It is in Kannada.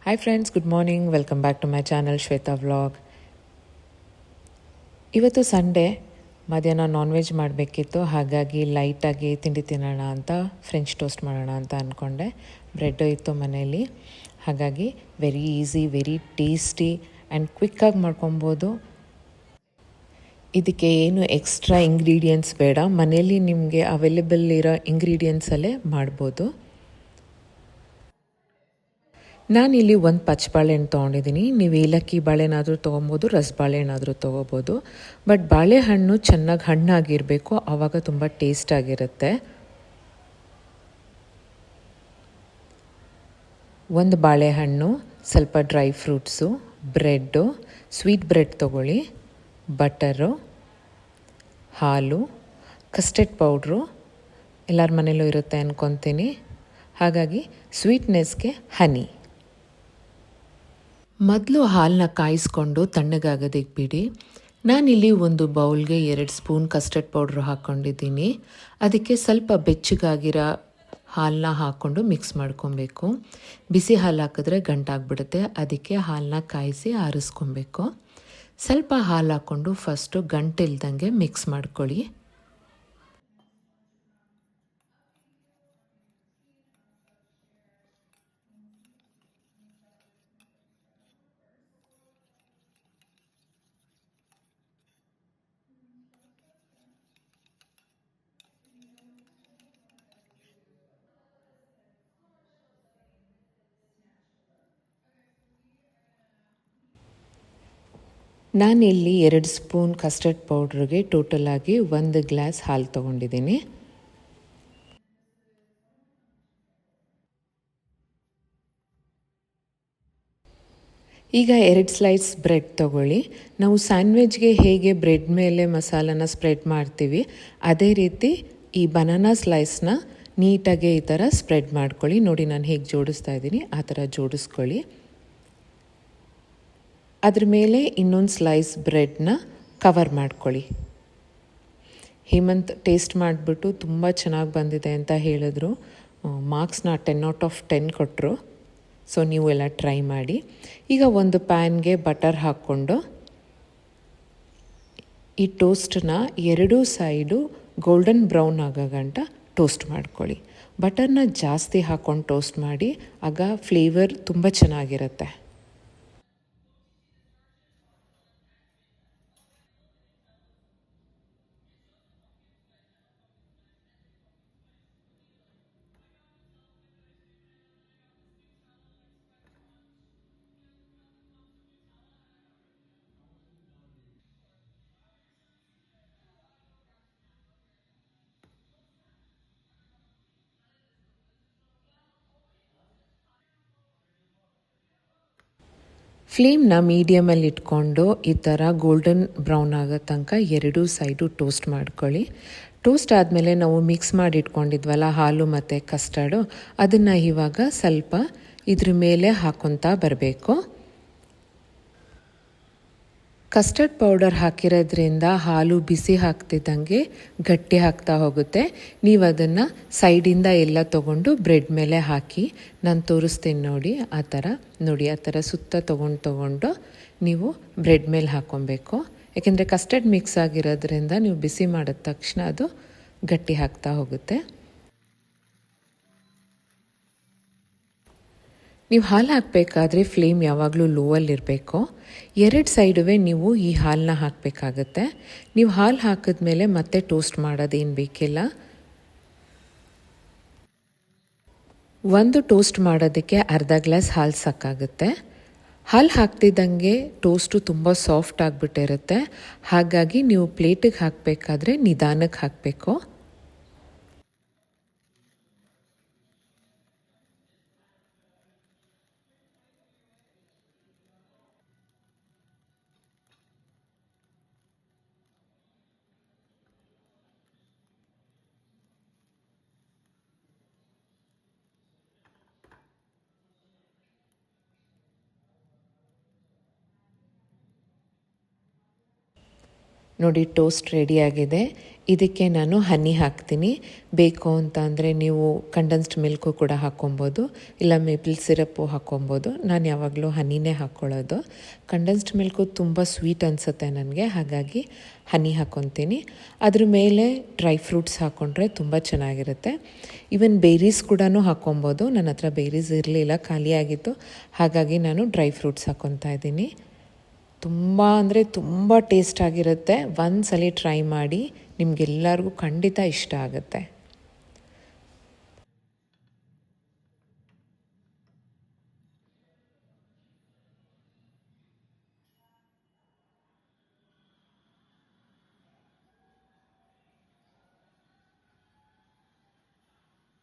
Hi friends, good morning. Welcome back to my channel Shweta Vlog. ಇವತ್ತು ಸಂಡೇ ಮಧ್ಯಾಹ್ನ ನಾನ್ ವೆಜ್ ಮಾಡಬೇಕಿತ್ತು, ಹಾಗಾಗಿ ಲೈಟಾಗಿ ತಿಂಡಿ ತಿನ್ನೋಣ ಅಂತ ಫ್ರೆಂಚ್ ಟೋಸ್ಟ್ ಮಾಡೋಣ ಅಂತ ಅಂದ್ಕೊಂಡೆ. ಬ್ರೆಡ್ಡು ಇತ್ತು ಮನೆಯಲ್ಲಿ, ಹಾಗಾಗಿ very easy, very tasty and ಕ್ವಿಕ್ಕಾಗಿ ಮಾಡ್ಕೊಬೋದು. ಇದಕ್ಕೆ ಏನು ಎಕ್ಸ್ಟ್ರಾ ಇಂಗ್ರೀಡಿಯೆಂಟ್ಸ್ ಬೇಡ, ಮನೆಯಲ್ಲಿ ನಿಮಗೆ ಅವೈಲೇಬಲ್ ಇರೋ ಇಂಗ್ರೀಡಿಯೆಂಟ್ಸಲ್ಲೇ ಮಾಡ್ಬೋದು. ನಾನಿಲ್ಲಿ ಒಂದು ಪಚ್ಚ ಬಾಳೆಹಣ್ಣು ತೊಗೊಂಡಿದ್ದೀನಿ. ನೀವು ಏಲಕ್ಕಿ ಬಾಳೆಹಣ್ಣಾದರೂ ತೊಗೊಬೋದು, ರಸಬಾಳೆಹಣ್ಣಾದರೂ ತೊಗೋಬೋದು. ಬಟ್ ಬಾಳೆಹಣ್ಣು ಚೆನ್ನಾಗಿ ಹಣ್ಣಾಗಿರಬೇಕು, ಆವಾಗ ತುಂಬ ಟೇಸ್ಟ್ ಆಗಿರುತ್ತೆ. ಒಂದು ಬಾಳೆಹಣ್ಣು, ಸ್ವಲ್ಪ dry fruits, bread, sweet bread ತೊಗೊಳ್ಳಿ, ಬಟರು, ಹಾಲು, ಕಸ್ಟರ್ಡ್ ಪೌಡ್ರು ಎಲ್ಲರ ಮನೇಲೂ ಇರುತ್ತೆ ಅಂದ್ಕೊತೀನಿ. ಹಾಗಾಗಿ ಸ್ವೀಟ್ನೆಸ್ಗೆ ಹನಿ. ಮೊದಲು ಹಾಲನ್ನ ಕಾಯಿಸ್ಕೊಂಡು ತಣ್ಣಗಾಗೋದಕ್ಕೆ ಬಿಡಿ. ನಾನಿಲ್ಲಿ ಒಂದು ಬೌಲ್ಗೆ 2 ಸ್ಪೂನ್ ಕಸ್ಟರ್ಡ್ ಪೌಡ್ರು ಹಾಕ್ಕೊಂಡಿದ್ದೀನಿ. ಅದಕ್ಕೆ ಸ್ವಲ್ಪ ಬೆಚ್ಚಗಾಗಿರೋ ಹಾಲನ್ನ ಹಾಕ್ಕೊಂಡು ಮಿಕ್ಸ್ ಮಾಡ್ಕೊಬೇಕು. ಬಿಸಿ ಹಾಲು ಹಾಕಿದ್ರೆ ಗಂಟಾಗ್ಬಿಡುತ್ತೆ, ಅದಕ್ಕೆ ಹಾಲನ್ನ ಕಾಯಿಸಿ ಆರಿಸ್ಕೊಬೇಕು. ಸ್ವಲ್ಪ ಹಾಲು ಹಾಕ್ಕೊಂಡು ಫಸ್ಟು ಗಂಟಿಲ್ದಂಗೆ ಮಿಕ್ಸ್ ಮಾಡ್ಕೊಳ್ಳಿ. ನಾನಿಲ್ಲಿ 2 ಸ್ಪೂನ್ ಕಸ್ಟರ್ಡ್ ಪೌಡ್ರಿಗೆ ಟೋಟಲಾಗಿ 1 ಗ್ಲಾಸ್ ಹಾಲು ತೊಗೊಂಡಿದ್ದೀನಿ. ಈಗ 2 ಸ್ಲೈಸ್ ಬ್ರೆಡ್ ತೊಗೊಳ್ಳಿ. ನಾವು ಸ್ಯಾಂಡ್ವಿಚ್ಗೆ ಹೇಗೆ ಬ್ರೆಡ್ ಮೇಲೆ ಮಸಾಲನ ಸ್ಪ್ರೆಡ್ ಮಾಡ್ತೀವಿ, ಅದೇ ರೀತಿ ಈ ಬನಾನಾ ಸ್ಲೈಸ್ನ ನೀಟಾಗಿ ಈ ಥರ ಸ್ಪ್ರೆಡ್ ಮಾಡ್ಕೊಳ್ಳಿ. ನೋಡಿ ನಾನು ಹೇಗೆ ಜೋಡಿಸ್ತಾ ಇದ್ದೀನಿ, ಆ ಥರ ಜೋಡಿಸ್ಕೊಳ್ಳಿ. ಅದ್ರ ಮೇಲೆ ಇನ್ನೊಂದು ಸ್ಲೈಸ್ ಬ್ರೆಡ್ನ ಕವರ್ ಮಾಡ್ಕೊಳ್ಳಿ. ಹೇಮಂತ್ ಟೇಸ್ಟ್ ಮಾಡಿಬಿಟ್ಟು ತುಂಬ ಚೆನ್ನಾಗಿ ಬಂದಿದೆ ಅಂತ ಹೇಳಿದ್ರು. ಮಾರ್ಕ್ಸ್ನ 10/10 ಕೊಟ್ಟರು. ಸೊ ನೀವು ಎಲ್ಲ ಟ್ರೈ ಮಾಡಿ. ಈಗ ಒಂದು ಪ್ಯಾನ್ಗೆ ಬಟರ್ ಹಾಕ್ಕೊಂಡು ಈ ಟೋಸ್ಟನ್ನ 2 ಸೈಡು ಗೋಲ್ಡನ್ ಬ್ರೌನ್ ಆಗೋ ಗಂಟ ಟೋಸ್ಟ್ ಮಾಡ್ಕೊಳ್ಳಿ. ಬಟರ್ನ ಜಾಸ್ತಿ ಹಾಕ್ಕೊಂಡು ಟೋಸ್ಟ್ ಮಾಡಿ, ಆಗ ಫ್ಲೇವರ್ ತುಂಬ ಚೆನ್ನಾಗಿರುತ್ತೆ. ಫ್ಲೇಮ್ನ ಮೀಡಿಯಮಲ್ಲಿ ಇಟ್ಕೊಂಡು ಈ ಥರ ಗೋಲ್ಡನ್ ಬ್ರೌನ್ ಆಗೋ ತನಕ 2 ಸೈಡು ಟೋಸ್ಟ್ ಮಾಡ್ಕೊಳ್ಳಿ. ಟೋಸ್ಟ್ ಆದಮೇಲೆ ನಾವು ಮಿಕ್ಸ್ ಮಾಡಿ ಇಟ್ಕೊಂಡಿದ್ವಲ್ಲ ಹಾಲು ಮತ್ತು ಕಸ್ಟರ್ಡು, ಅದನ್ನು ಇವಾಗ ಸ್ವಲ್ಪ ಇದ್ರ ಮೇಲೆ ಹಾಕ್ಕೊತಾ ಬರಬೇಕು. ಕಸ್ಟರ್ಡ್ ಪೌಡರ್ ಹಾಕಿರೋದ್ರಿಂದ ಹಾಲು ಬಿಸಿ ಹಾಕ್ತಿದ್ದಂಗೆ ಗಟ್ಟಿ ಆಗ್ತಾ ಹೋಗುತ್ತೆ. ನೀವು ಅದನ್ನು ಸೈಡಿಂದ ಎಲ್ಲ ತೊಗೊಂಡು ಬ್ರೆಡ್ ಮೇಲೆ ಹಾಕಿ, ನಾನು ತೋರಿಸ್ತೀನಿ ನೋಡಿ, ಆ ಥರ ಸುತ್ತ ತೊಗೊಂಡು ನೀವು ಬ್ರೆಡ್ ಮೇಲೆ ಹಾಕ್ಕೊಬೇಕು. ಯಾಕೆಂದರೆ ಕಸ್ಟರ್ಡ್ ಮಿಕ್ಸ್ ಆಗಿರೋದ್ರಿಂದ ನೀವು ಬಿಸಿ ಮಾಡಿದ ತಕ್ಷಣ ಅದು ಗಟ್ಟಿ ಆಗ್ತಾ ಹೋಗುತ್ತೆ. ನೀವು ಹಾಲು ಹಾಕಬೇಕಾದ್ರೆ ಫ್ಲೇಮ್ ಯಾವಾಗಲೂ ಲೋವಲ್ಲಿರಬೇಕು. 2 ಸೈಡುವೆ ನೀವು ಈ ಹಾಲನ್ನ ಹಾಕಬೇಕಾಗತ್ತೆ. ನೀವು ಹಾಲು ಹಾಕಿದ್ಮೇಲೆ ಮತ್ತೆ ಟೋಸ್ಟ್ ಮಾಡೋದೇನು ಬೇಕಿಲ್ಲ. ಒಂದು ಟೋಸ್ಟ್ ಮಾಡೋದಕ್ಕೆ ಅರ್ಧ ಗ್ಲಾಸ್ ಹಾಲು ಸಾಕಾಗುತ್ತೆ. ಹಾಲು ಹಾಕ್ತಿದ್ದಂಗೆ ಟೋಸ್ಟು ತುಂಬ ಸಾಫ್ಟ್ ಆಗಿಬಿಟ್ಟಿರುತ್ತೆ, ಹಾಗಾಗಿ ನೀವು ಪ್ಲೇಟಿಗೆ ಹಾಕಬೇಕಾದ್ರೆ ನಿಧಾನಕ್ಕೆ ಹಾಕಬೇಕು. ನೋಡಿ ಟೋಸ್ಟ್ ರೆಡಿಯಾಗಿದೆ. ಇದಕ್ಕೆ ನಾನು ಹನಿ ಹಾಕ್ತೀನಿ. ಬೇಕು ಅಂತ ಅಂದರೆ ನೀವು ಕಂಡೆನ್ಸ್ಡ್ ಮಿಲ್ಕು ಕೂಡ ಹಾಕ್ಕೊಬೋದು, ಇಲ್ಲ ಮೇಪಲ್ ಸಿರಪ್ಪು ಹಾಕ್ಕೊಬೋದು. ನಾನು ಯಾವಾಗಲೂ ಹನಿನೇ ಹಾಕ್ಕೊಳ್ಳೋದು. ಕಂಡೆನ್ಸ್ಡ್ ಮಿಲ್ಕು ತುಂಬ ಸ್ವೀಟ್ ಅನಿಸುತ್ತೆ ನನಗೆ, ಹಾಗಾಗಿ ಹನಿ ಹಾಕ್ಕೊತೀನಿ. ಅದ್ರ ಮೇಲೆ ಡ್ರೈ ಫ್ರೂಟ್ಸ್ ಹಾಕ್ಕೊಂಡ್ರೆ ತುಂಬ ಚೆನ್ನಾಗಿರುತ್ತೆ. ಈವನ್ ಬೇರೀಸ್ ಕೂಡ ಹಾಕ್ಕೊಬೋದು. ನನ್ನ ಹತ್ರ ಬೇರೀಸ್ ಇರಲಿಲ್ಲ, ಖಾಲಿಯಾಗಿತ್ತು, ಹಾಗಾಗಿ ನಾನು ಡ್ರೈ ಫ್ರೂಟ್ಸ್ ಹಾಕ್ಕೊತಾ ಇದ್ದೀನಿ. ತುಂಬ ಅಂದರೆ ತುಂಬ ಟೇಸ್ಟ್ ಆಗಿರುತ್ತೆ. ಒಂದು ಸಲ ಟ್ರೈ ಮಾಡಿ, ನಿಮಗೆಲ್ಲರಿಗೂ ಖಂಡಿತ ಇಷ್ಟ ಆಗುತ್ತೆ.